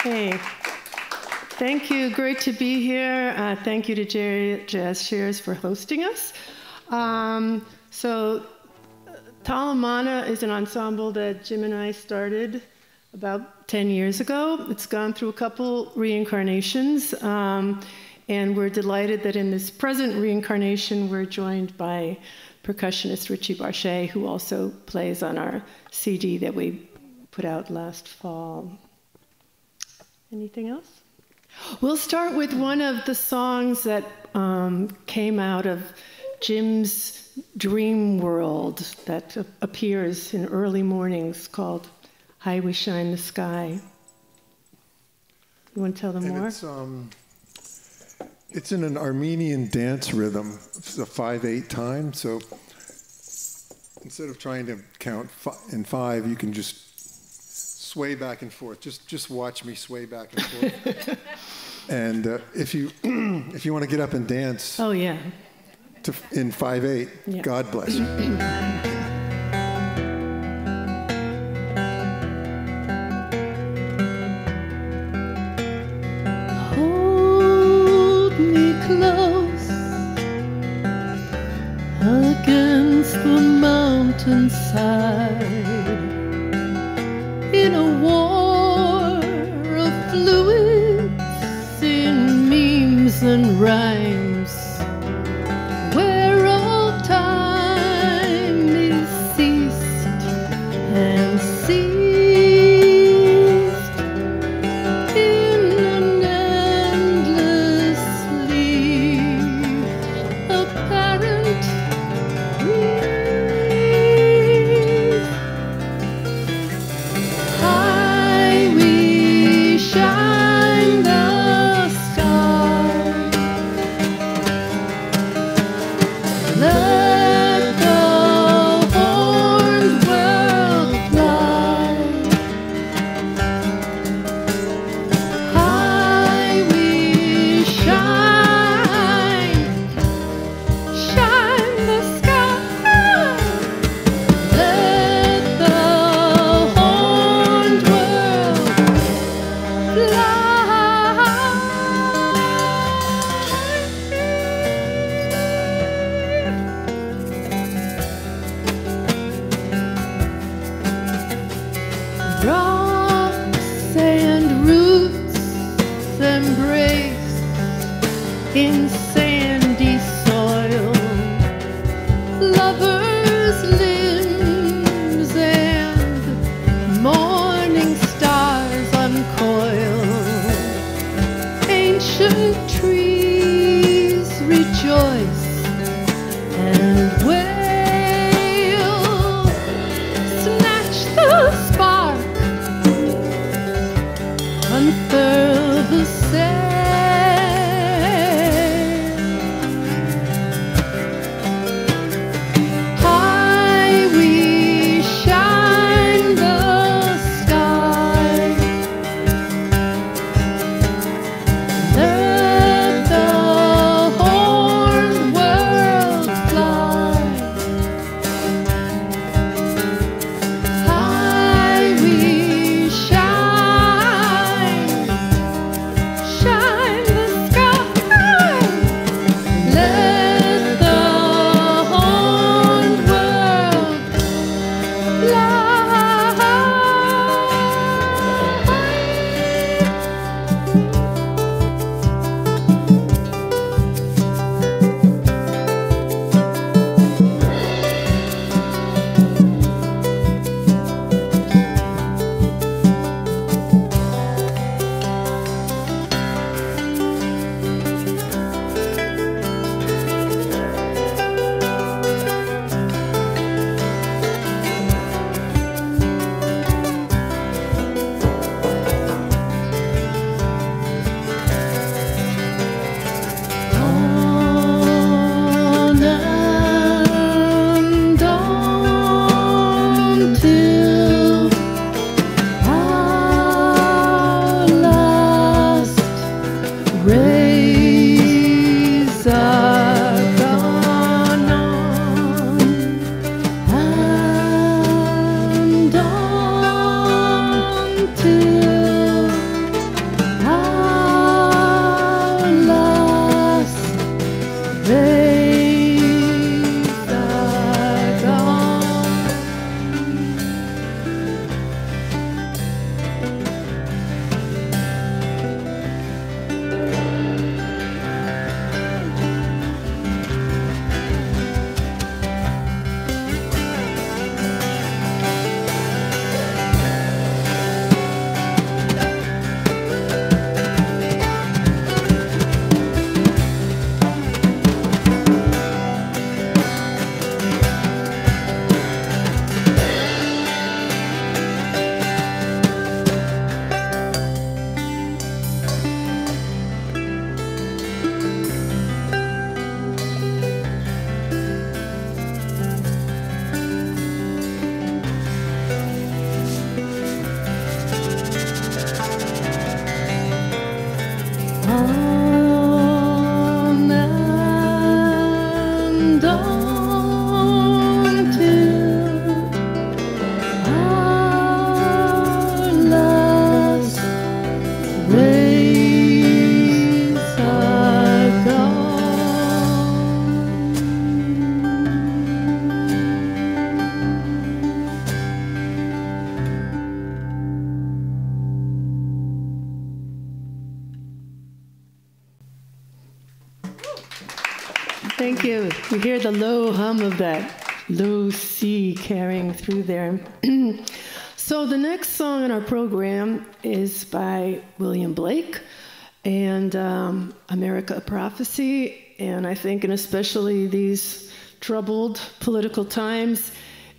Hey, thank you. Great to be here. Thank you to Jerry Jazz Shares for hosting us. So Talamana is an ensemble that Jim and I started about 10 years ago. It's gone through a couple reincarnations, and we're delighted that in this present reincarnation we're joined by percussionist Richie Barshay, who also plays on our CD that we put out last fall. Anything else? We'll start with one of the songs that came out of Jim's dream world that appears in early mornings, called High We Shine the Sky. You want to tell them more? It's in an Armenian dance rhythm. It's a 5/8 time, so instead of trying to count in 5, you can just sway back and forth. Just watch me sway back and forth. And if you want to get up and dance, oh yeah, in 5/8, yeah. God bless you. Hold me close against the mountainside. In a war of fluids, in memes and rhymes, where all time is ceased and ceased in an endlessly apparent breeze. Shine the sky. Let the horned world fly. High we shine, shine the sky. Let the horned world fly. Rocks and roots embrace in sandy soil, lovers' limbs and morning stars uncoil. Ancient trees rejoice and wail. Snatch the spark, unfurl the sail. High we shine the Thank you. You hear the low hum of that low C carrying through there. So the next song in our program is by William Blake and America, a Prophecy. And I think, and especially these troubled political times,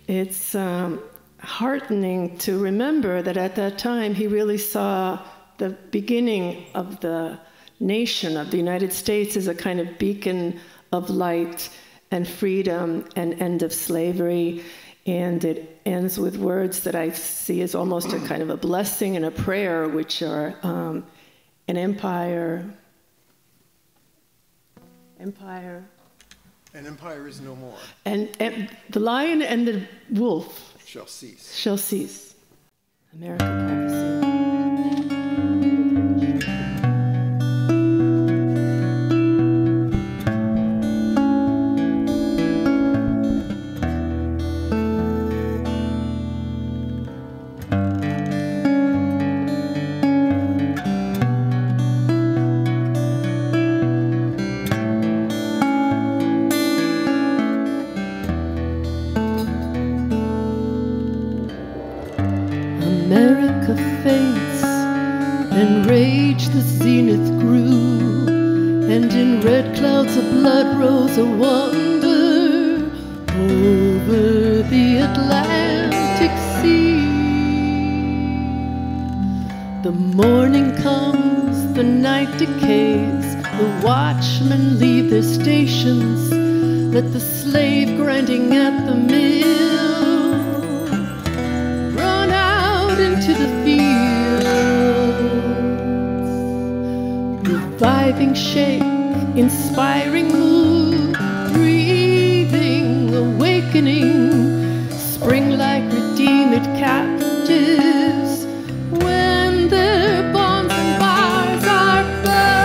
it's heartening to remember that at that time he really saw the beginning of the nation of the United States as a kind of beacon of light and freedom and end of slavery. And it ends with words that I see as almost a kind of a blessing and a prayer, which are an empire. An empire is no more. And the lion and the wolf shall cease. Shall cease. America, prophecy. America faints, and rage the zenith grew, and in red clouds of blood rose a wonder over the Atlantic Sea. The morning comes, the night decays, the watchmen leave their stations, let the slave grinding at the mill into the fields. Reviving shake, inspiring mood, breathing, awakening, spring like redeemed captives when their bonds and bars are burst.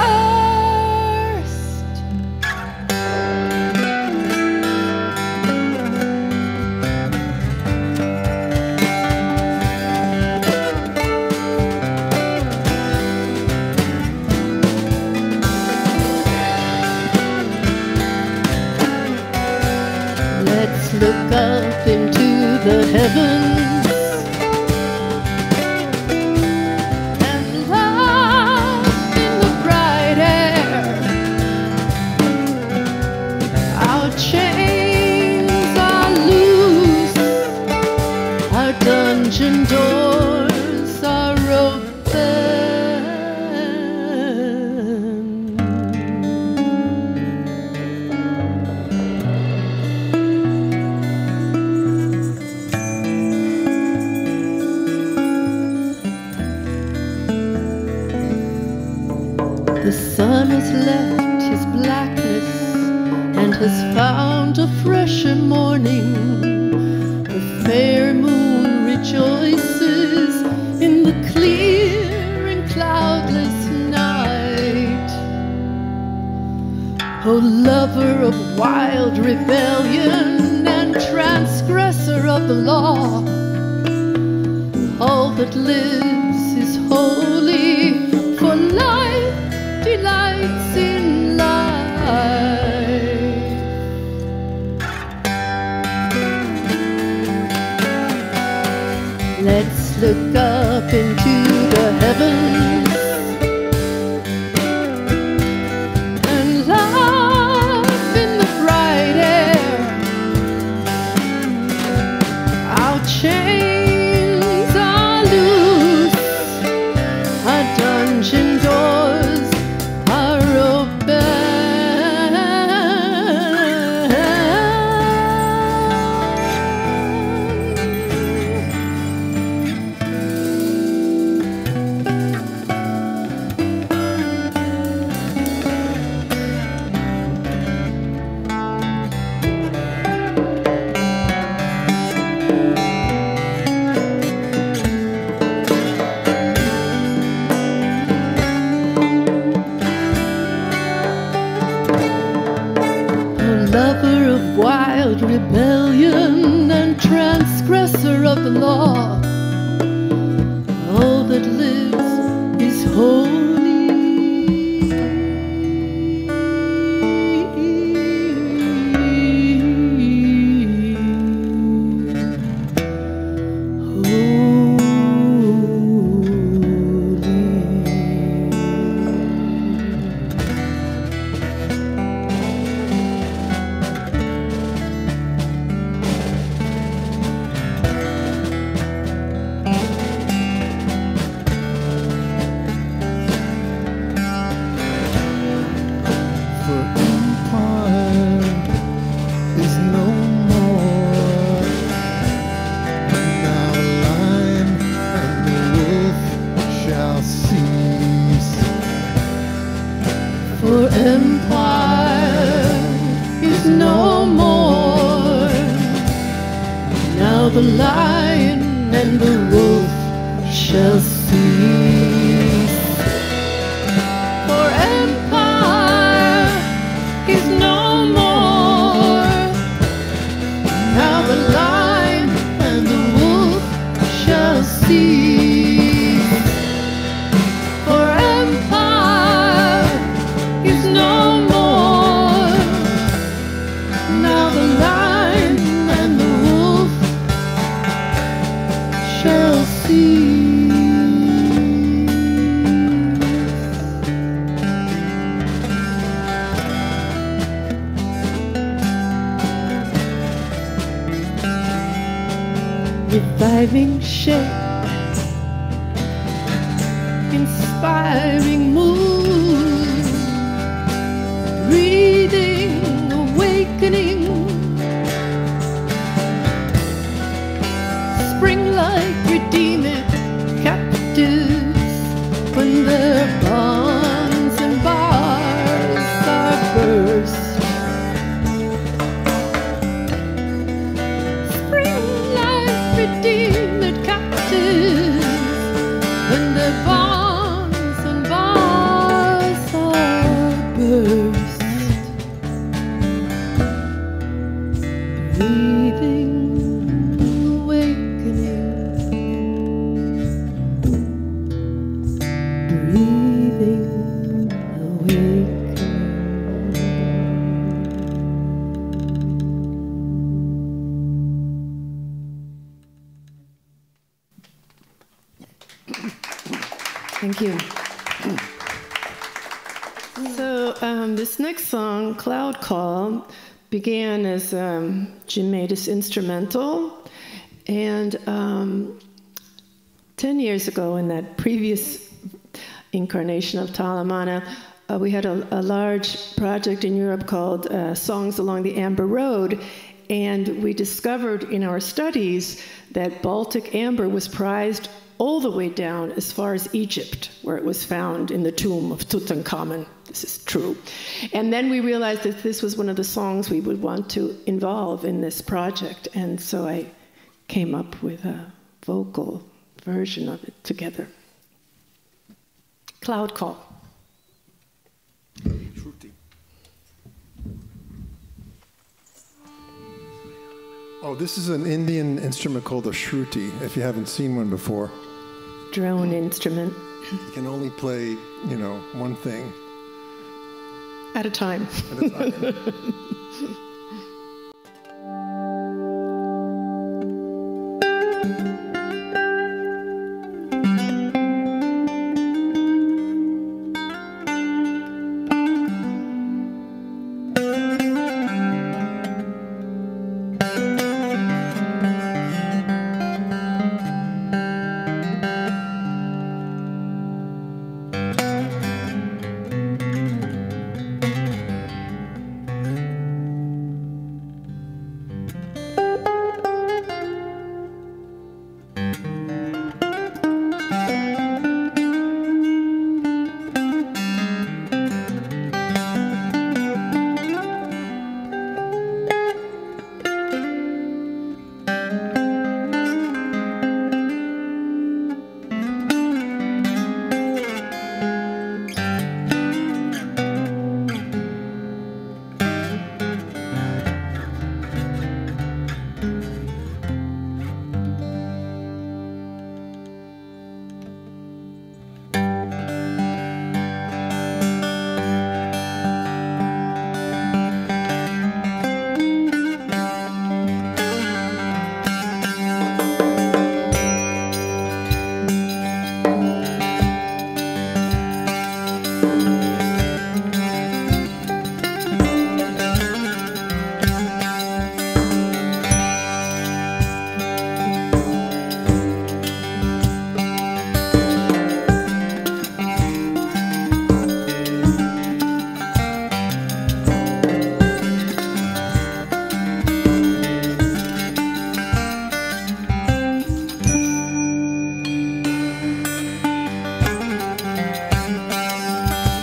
Let's look up into the heavens and laugh in the bright air. Our chains are loose, our dungeon doors are open. The sun has left his blackness and has found a fresher morning. The fair moon rejoices in the clear and cloudless night. O lover of wild rebellion and transgressor of the law, all that lives is holy, for life delights in life. Let's look up into the heavens and laugh in the bright air. Our chains are loose, our dungeon doors are open. the lion and the wolf shall cease. For empire is no more. Now the lion and the wolf shall cease. For empire is no more. Now the lion and the wolf shall cease. Reviving shape, inspiring mood, breathing, awakening, spring-like redeeming captives when their bonds and bars are burst. Redeemed captives when their bonds and bars are burst. Breathing, awakening, breathing, awakening. Thank you. So this next song, Cloud Call, began as Jim Matus instrumental. And 10 years ago, in that previous incarnation of Talamana, we had a large project in Europe called Songs Along the Amber Road. And we discovered in our studies that Baltic amber was prized all the way down as far as Egypt, where it was found in the tomb of Tutankhamun. This is true. And then we realized that this was one of the songs we would want to involve in this project. And so I came up with a vocal version of it together. Cloud Call. Shruti. Oh, this is an Indian instrument called a shruti, if you haven't seen one before. Drone instrument. You can only play, one thing. At a time. At a time.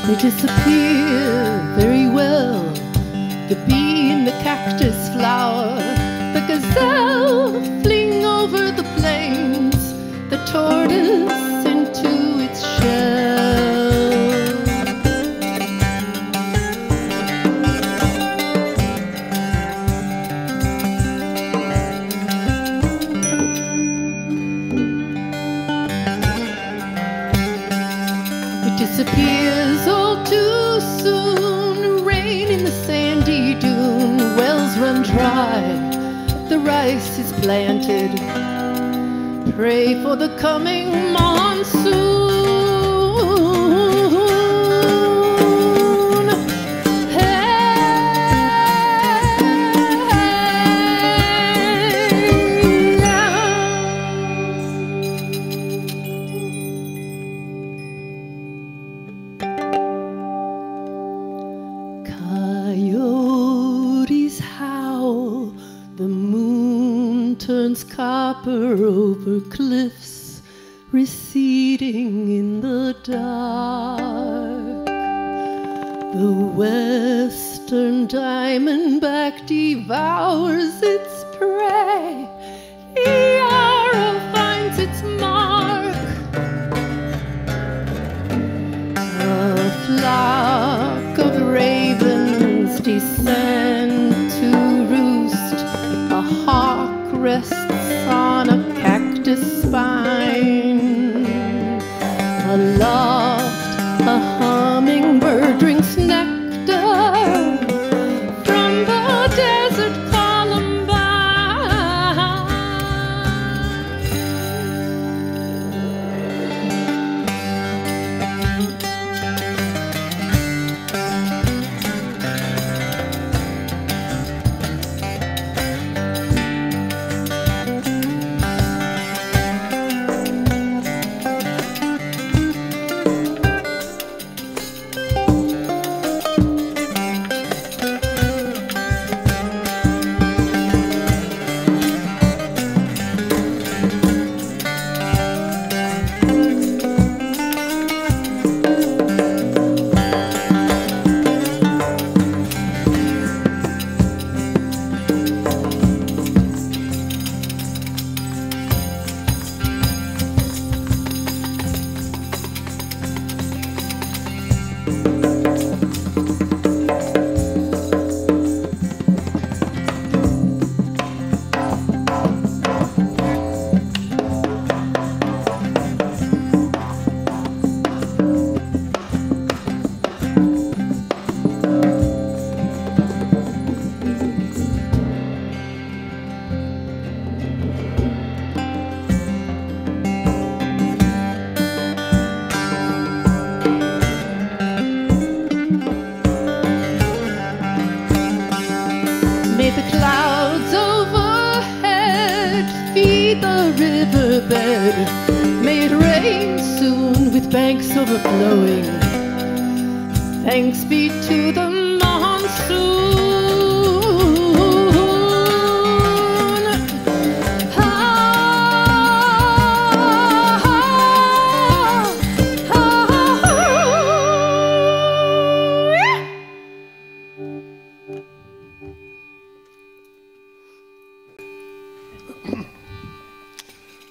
They disappear very well. The bee in the cactus flower, the gazelle fling tortoise into its shell. It disappears all too soon. Rain in the sandy dune, wells run dry, the rice is planted. Pray for the coming monsoon. Coyotes howl, the moon turns copper over cliffs, receding in the dark. The western diamondback devours its prey. The arrow finds its mark. A flock of ravens descend to roost. A hawk rests on a cactus spine. Aloft, a hummingbird drinks nectar from the desert riverbed. May it rain soon with banks overflowing. Thanks be to the monsoon.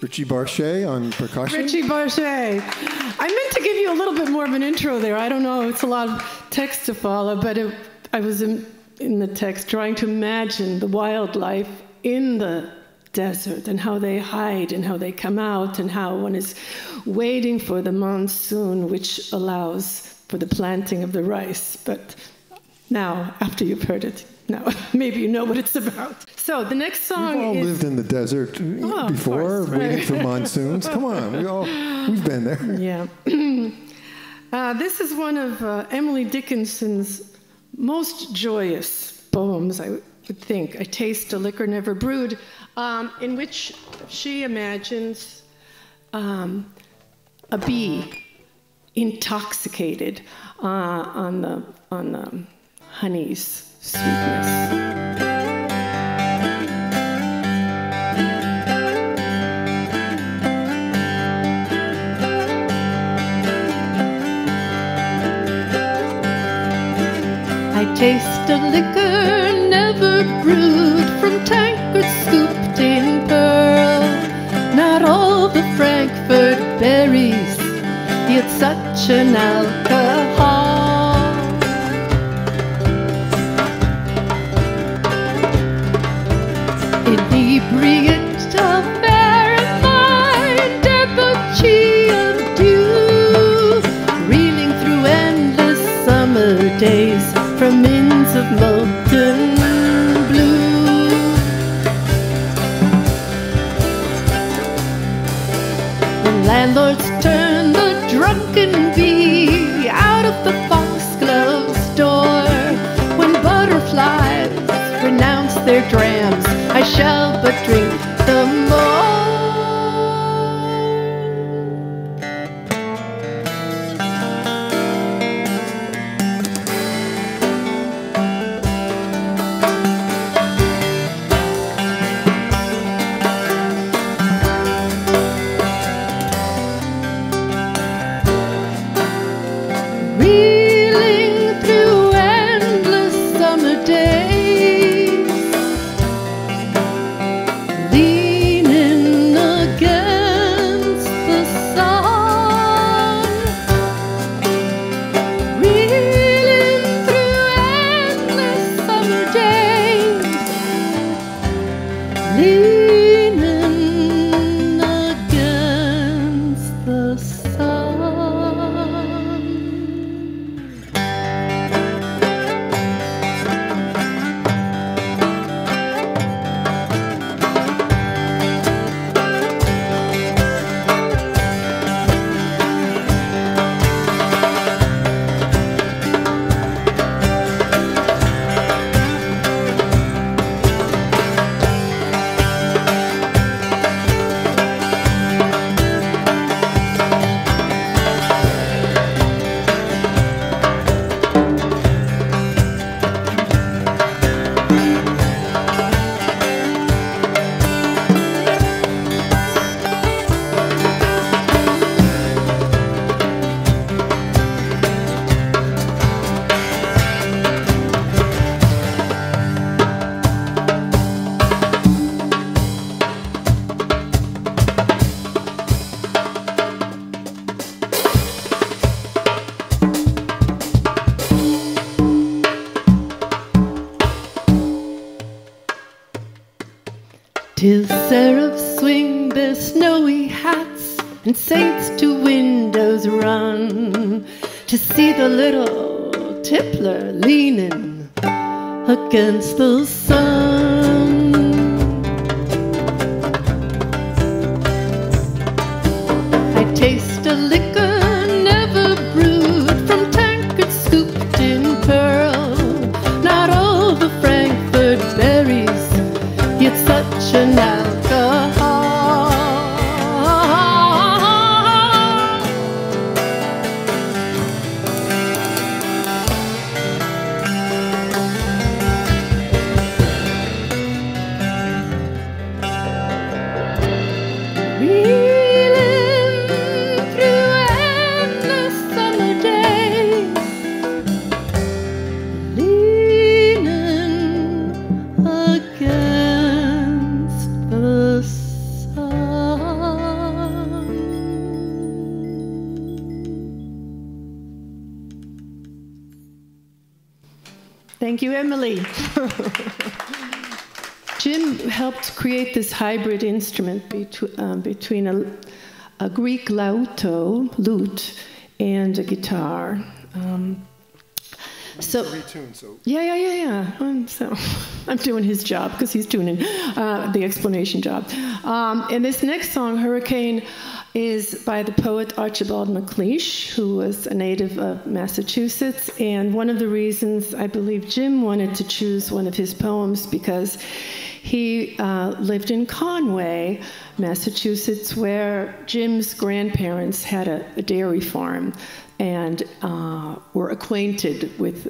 Richie Barshay on percussion. Richie Barshay. I meant to give you a little bit more of an intro there. I don't know, it's a lot of text to follow, but I was in the text trying to imagine the wildlife in the desert and how they hide and how they come out and how one is waiting for the monsoon, which allows for the planting of the rice. But now, after you've heard it, now maybe you know what it's about. So the next song We've all lived in the desert before, waiting for monsoons. Come on, we've been there. Yeah. This is one of Emily Dickinson's most joyous poems, I would think. I Taste a Liquor Never Brewed, in which she imagines a bee intoxicated on the honey's sweetness. I taste a liquor never brewed from tankards scooped in pearl. Not all the Frankfurt berries, yet such an alcohol. Inebriate of fair and fine, debauchee of dew, reeling through endless summer days from inns of molten blue. When landlords turn the drunken bee out of the foxglove's door, when butterflies renounce their drams, I shall but drink the more. Reeling through endless summer days, leaning against the sun, reeling through endless summer days, leaning against the sun. Till seraphs swing their snowy hats and saints to windows run to see the little tippler leaning against the sun. I taste a liquor never brewed from tankards scooped in pearl, not all the Frankfurt berries, yet such an alcohol. Reeling through endless summer days, leaning against the sun. Thank you, Emily. Jim helped create this hybrid instrument between a Greek lute and a guitar. So Retune, so yeah. I'm doing his job because he's doing the explanation job. And this next song, Hurricane, is by the poet Archibald MacLeish, who was a native of Massachusetts. And one of the reasons I believe Jim wanted to choose one of his poems because he lived in Conway, Massachusetts, where Jim's grandparents had a dairy farm and were acquainted with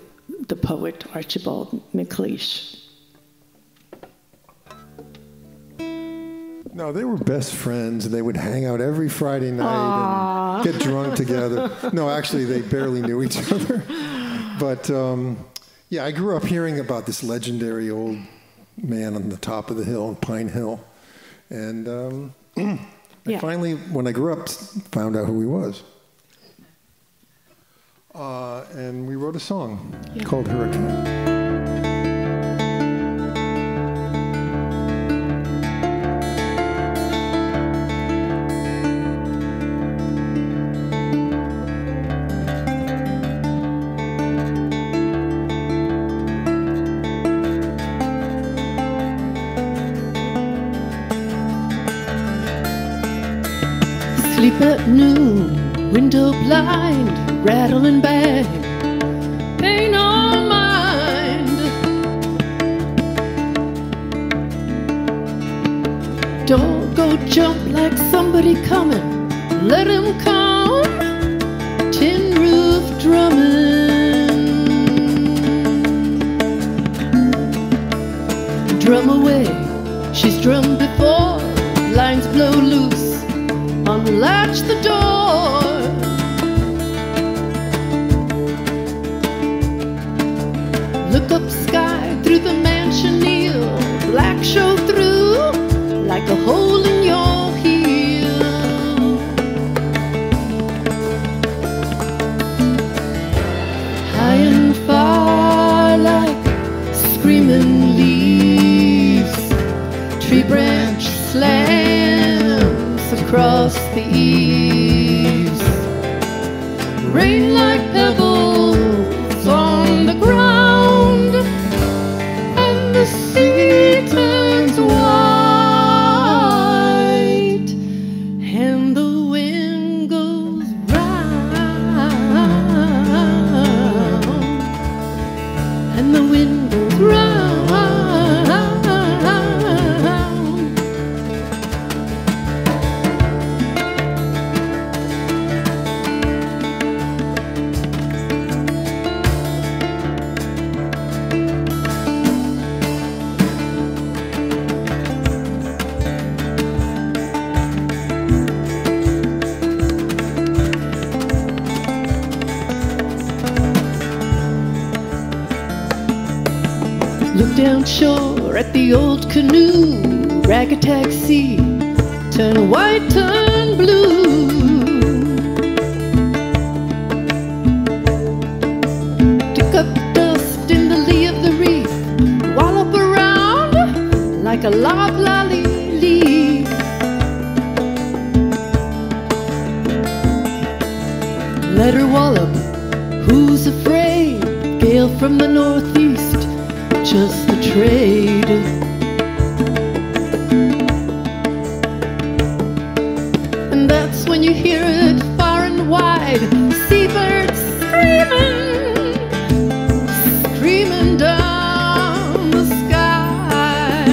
the poet Archibald MacLeish. no, they were best friends, and they would hang out every Friday night and get drunk together. No, actually, they barely knew each other. But yeah, I grew up hearing about this legendary old man on the top of the hill, Pine Hill, and I finally, when I grew up, found out who he was. And we wrote a song called Hurricane. Sleep at noon, window blind, rattle and bang, pain on mind. Don't go jump like somebody coming, let him come, tin roof drumming. Drum away, she's drummed before, lines blow loose. Unlatch the door. Look up sky through the manchineel. Black show through like a hole in your heel. High and far like screaming leaves. Tree branch slams across the eaves. Rain like pebbles on the ground, and the sea turns white, and the wind goes round, and the wind goes round. Look down shore at the old canoe, rag-a-tag sea, turn white, turn blue. Tick up dust in the lee of the reef, wallop around like a loblolly leaf. Let her wallop, who's afraid? Gale from the northeast, just the trade. And that's when you hear it far and wide, seabirds screaming, screaming down the sky.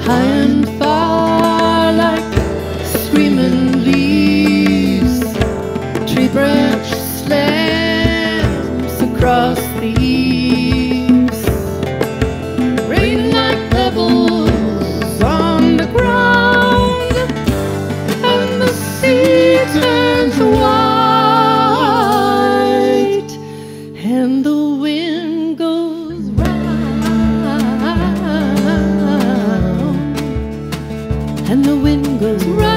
High and far like screaming leaves, tree branch slams across the eaves. Rain like pebbles on the ground, and the sea turns white, and the wind goes round, and the wind goes round.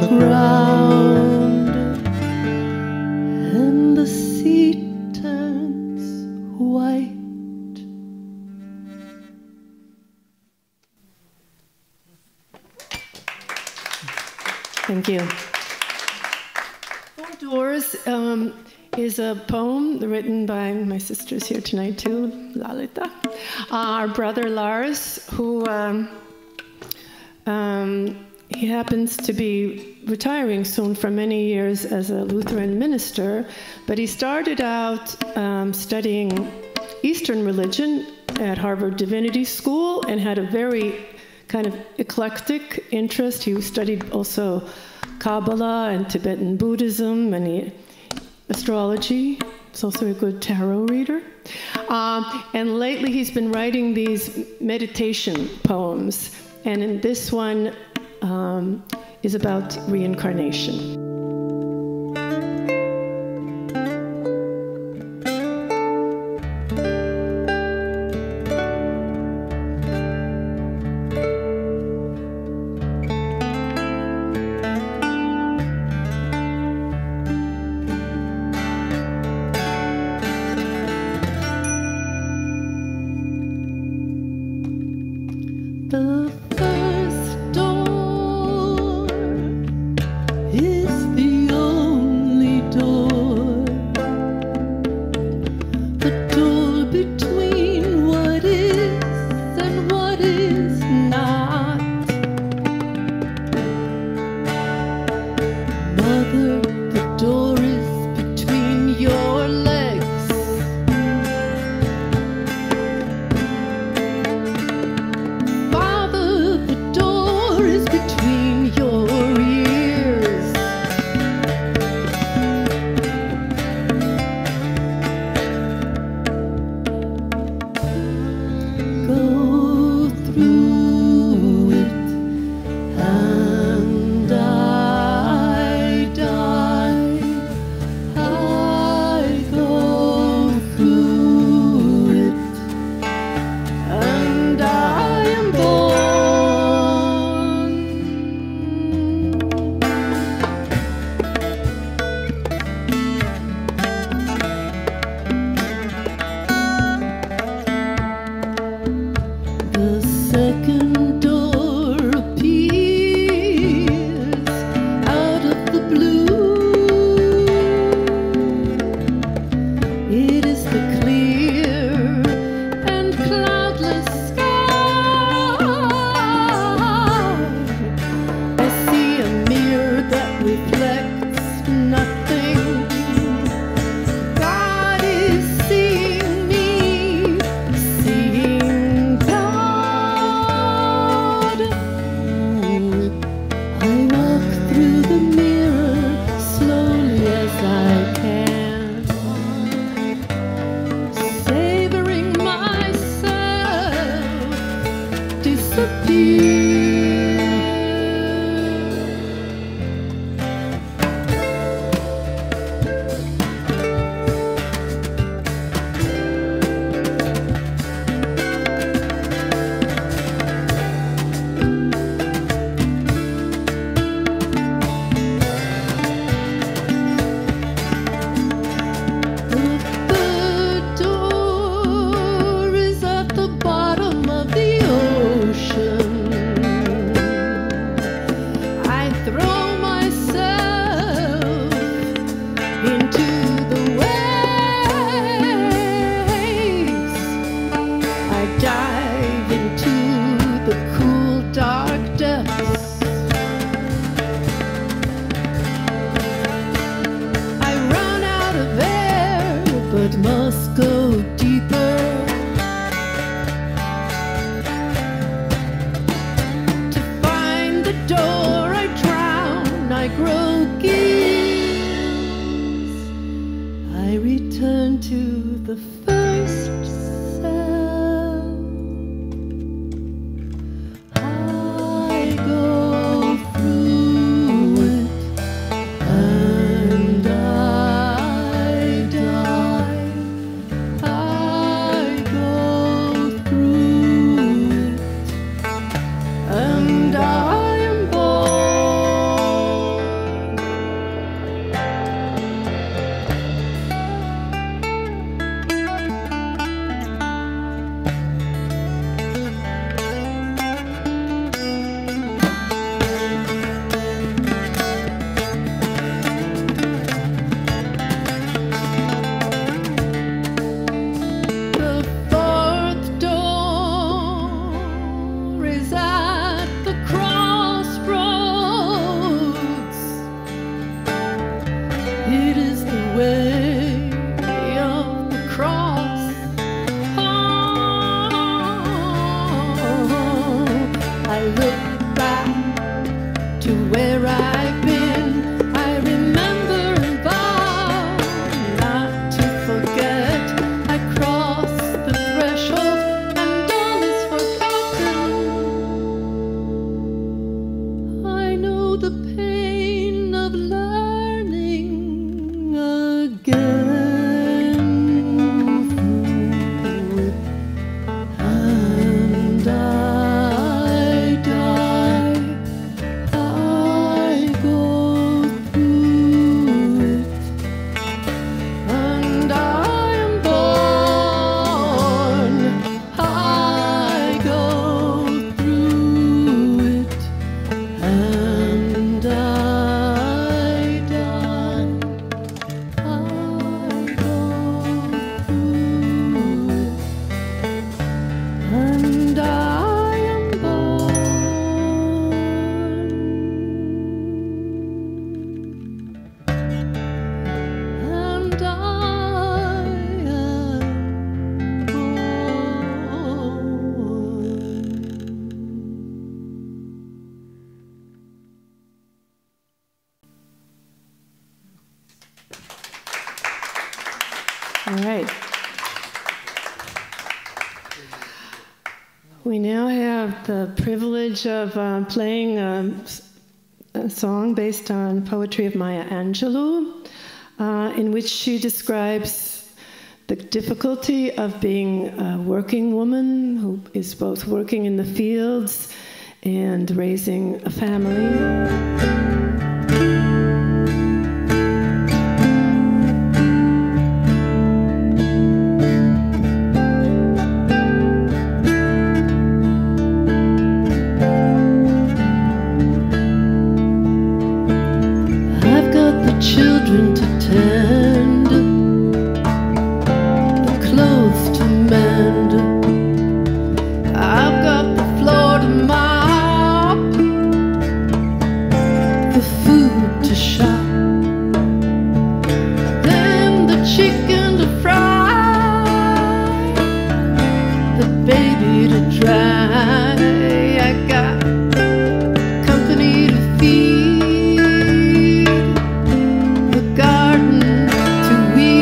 ground, and the sea turns white. Thank you. Four Doors is a poem written by my sisters here tonight too, Laila. Our brother Lars, who he happens to be retiring soon for many years as a Lutheran minister, but he started out studying Eastern religion at Harvard Divinity School and had a very kind of eclectic interest. He studied also Kabbalah and Tibetan Buddhism and astrology. He's also a good tarot reader. And lately he's been writing these meditation poems. And in this one is about reincarnation. The first door is the only door, the door between what is and what is not. Mother, the door is between your legs. And I am born. to where I've been. I remember and vow not to forget. I crossed the threshold and all is forgotten. I know the pain of learning again. And I die, I go through it, and I am born, I go through it, and I die, I go through it, and I am born. And I am All right. We now have the privilege of playing a song based on poetry of Maya Angelou, in which she describes the difficulty of being a working woman who is both working in the fields and raising a family. I've got the children to tend, the clothes to mend. I've got the floor to mop, the food to shop, then the chicken to fry, the baby to dry. I got company to feed, the garden to weed.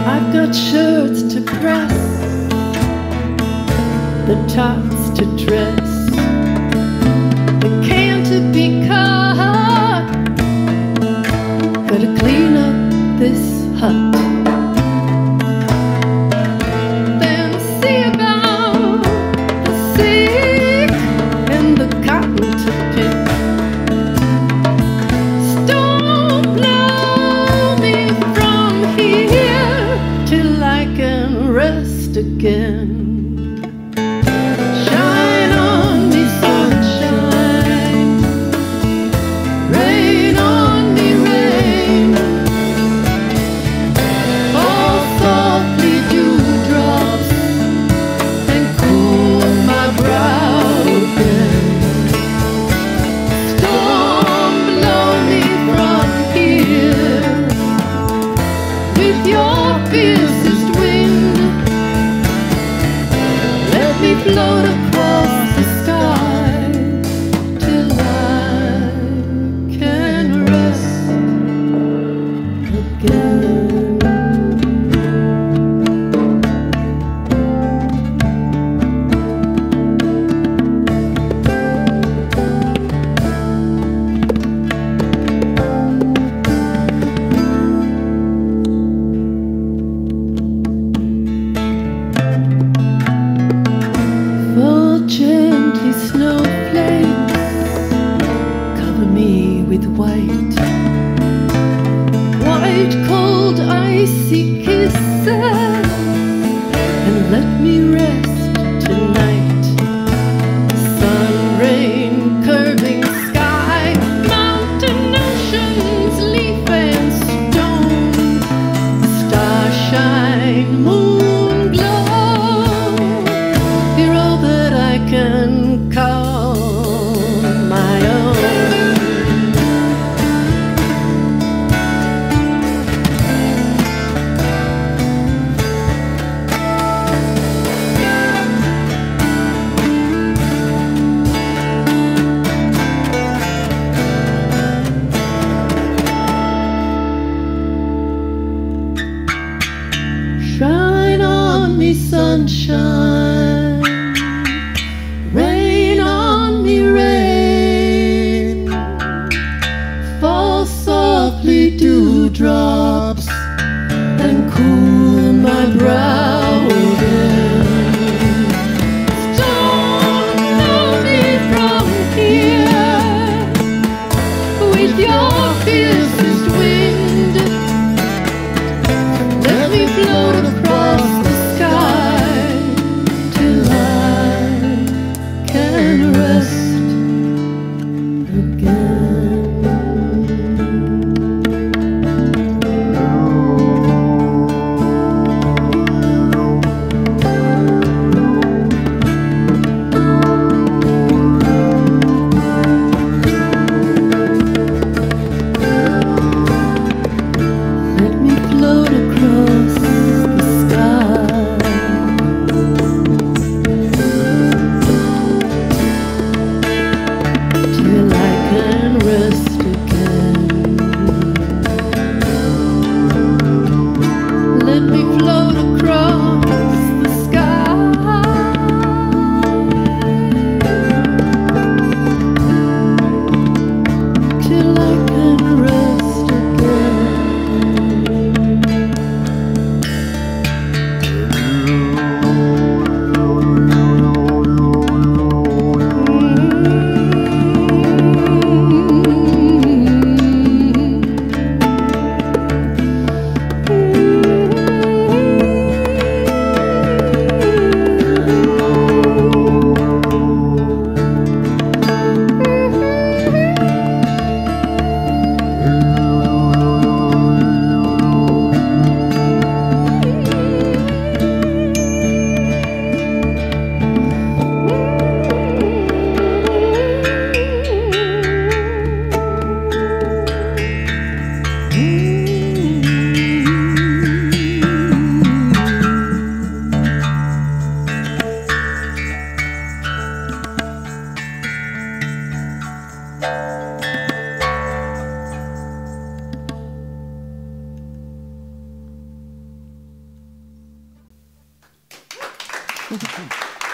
I've got shirts to press, the tops to dress, the can to be cut. Gotta clean up this hut, then see about the sick and the cotton to pick. Don't blow me from here till I can rest again. Shine on me, sunshine, rain on me, rain. Fall softly, dewdrops, and cool my brow again. Storm, blow me from here with your fiercest wind. Let me float across the sky till I can rest again. Fall gently, snowflakes, cover me with white, white, cold, icy kisses, and let me rest tonight. Sun, rain, curving sky, mountain, oceans, leaf and stone, starshine, moon glow. You're all that I can call my own. your fiercest wind. Let me float across the sky till I can rest again.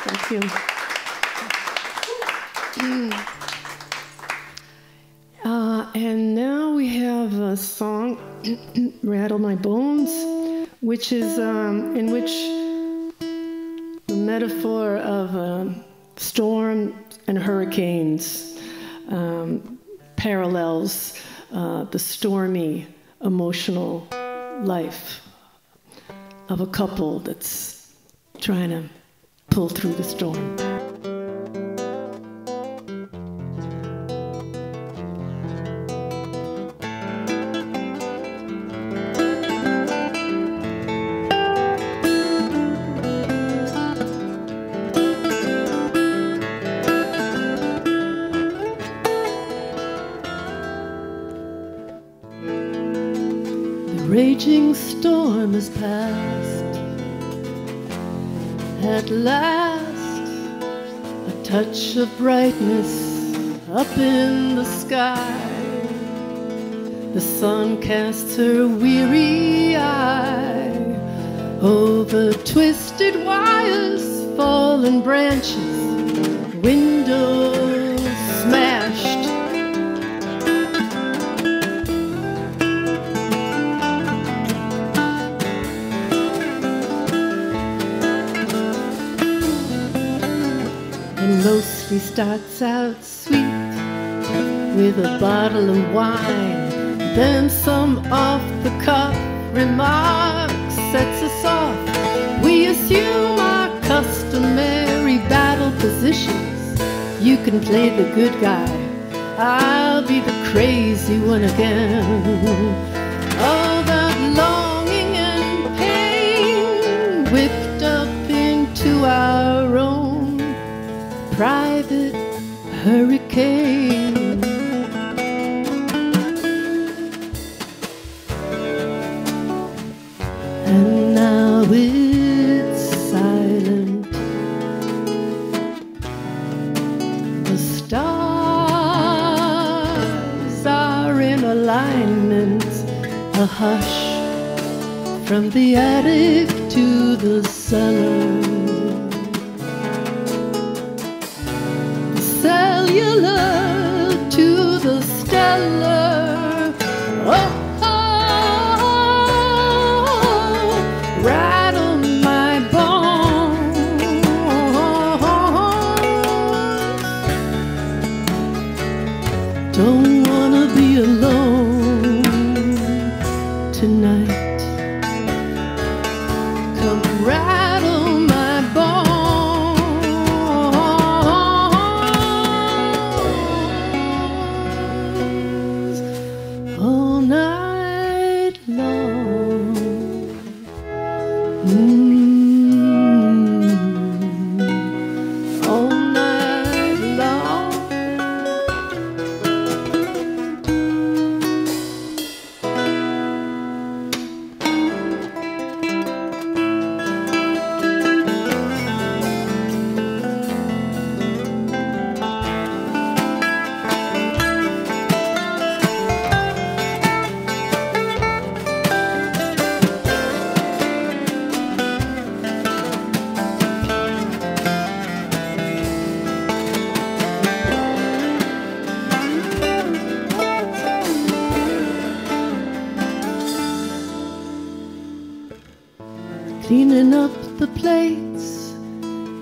Thank you. And now we have a song, Rattle My Bones, which is in which the metaphor of storm and hurricanes parallels the stormy, emotional life of a couple that's trying to pull through the storm. Raging storm is past. At last, a touch of brightness up in the sky. The sun casts her weary eye over twisted wires, fallen branches, windows smashed. Mostly starts out sweet with a bottle of wine, then some off-the-cuff remarks sets us off. We assume our customary battle positions. You can play the good guy, I'll be the crazy one again. All that longing and pain whipped up into our own private hurricane. And now it's silent. The stars are in alignment. A hush from the attic to the cellar. Cellular to the stellar. Oh, oh, rattle my bones. Don't wanna be alone.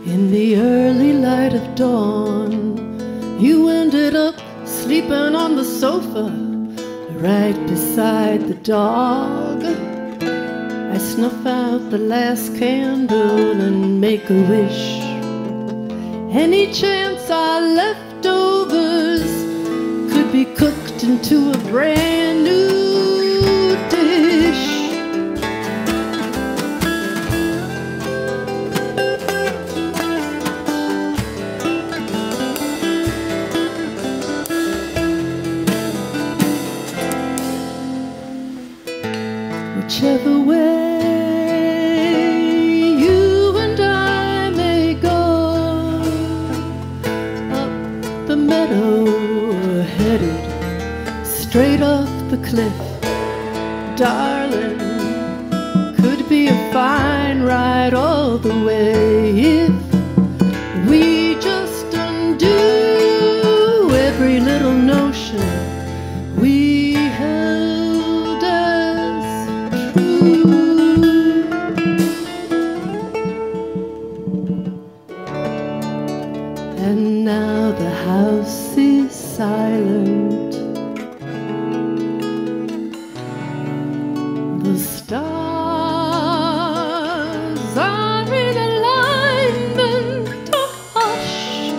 in the early light of dawn, you ended up sleeping on the sofa right beside the dog. I snuff out the last candle and make a wish. Any chance our leftovers could be cooked into a brand new dish. Whichever way you and I may go, up the meadow or headed straight off the cliff, darling, could be a fine ride all the way if we just undo every little notion we held as true. And now the house is silent. The stars are in alignment. Oh, hush,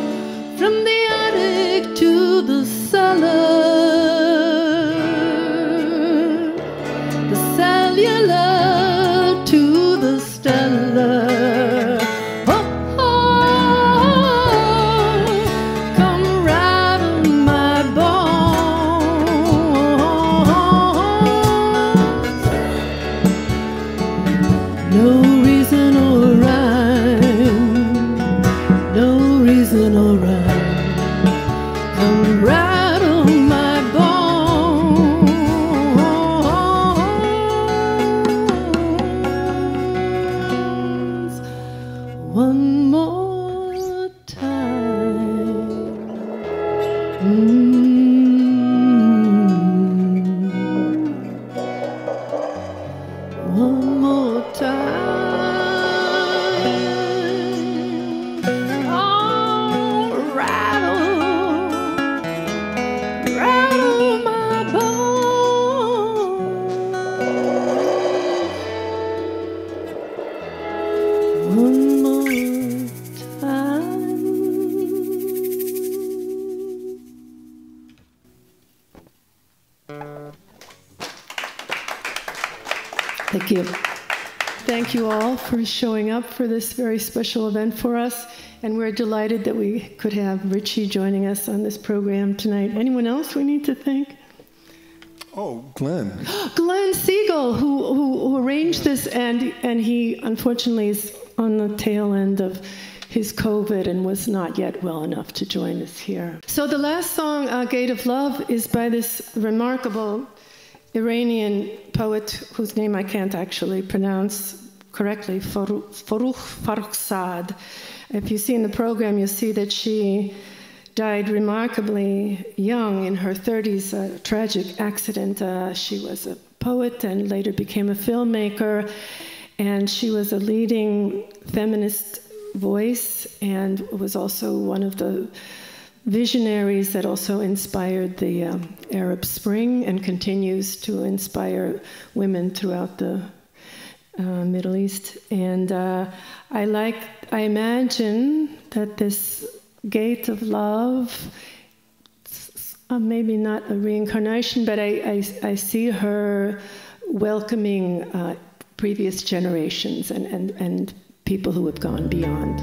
from the attic to the cellar, the cellular to the stellar. Oh, oh, come rattle my bones. No reason or rhyme, no reason or rhyme. Come rattle my bones one more time. One more time. Oh, rattle my bones. One more time. Thank you. Thank you all for showing up for this very special event for us. And we're delighted that we could have Richie joining us on this program tonight. Anyone else we need to thank? Oh, Glenn. Glenn Siegel, who arranged this, and he unfortunately is on the tail end of his COVID and was not yet well enough to join us here. So the last song, Gate of Love, is by this remarkable Iranian poet whose name I can't actually pronounce correctly, Farrukh Farrokhzad. If you see in the program, you'll see that she died remarkably young, in her 30s, a tragic accident. She was a poet and later became a filmmaker, and she was a leading feminist voice and was also one of the visionaries that also inspired the Arab Spring and continues to inspire women throughout the Middle East. And I imagine that this gate of love, maybe not a reincarnation, but I see her welcoming previous generations and people who have gone beyond.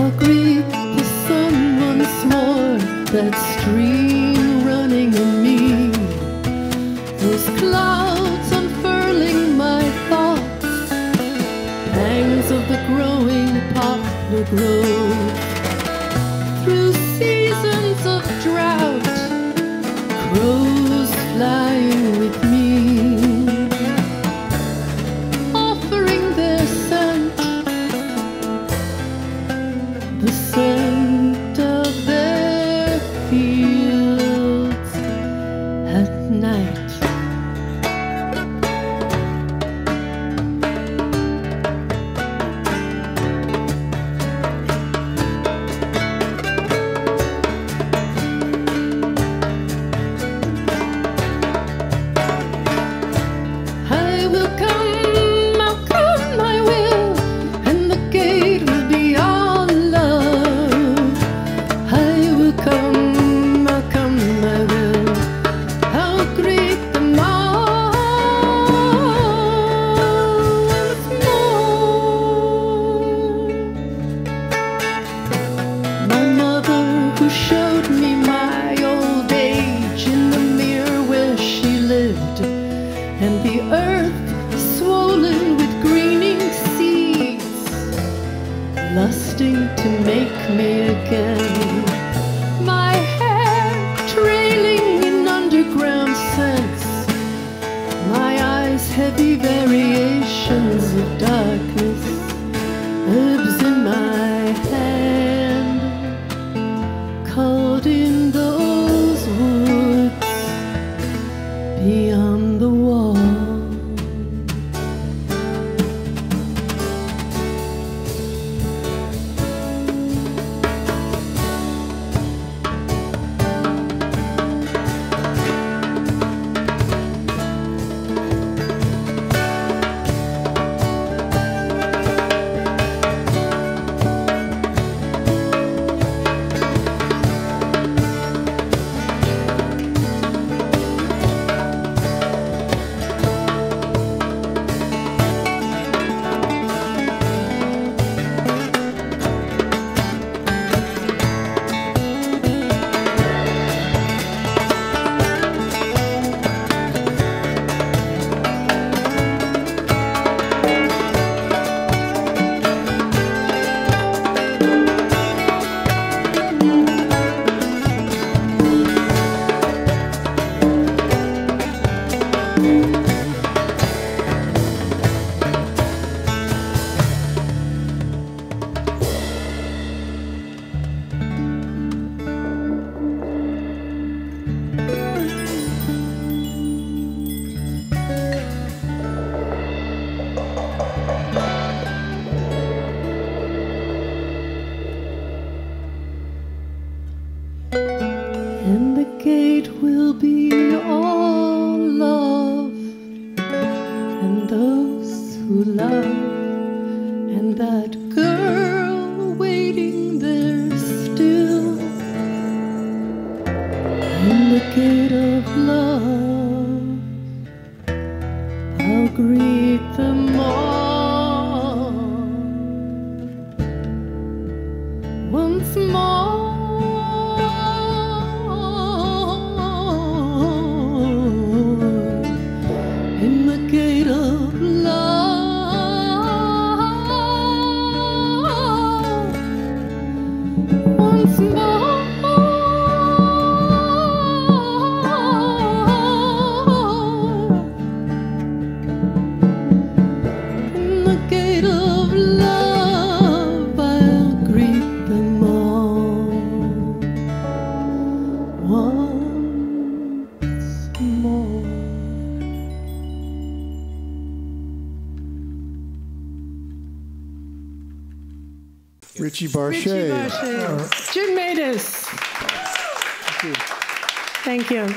I'll greet the sun once more, that stream running in me, those clouds unfurling my thoughts, pangs of the growing poplar grove, through seasons of drought, crows flying with me, offering their scent, the scent of their fields at night. Richie Barshay. Jim Matus. Thank you.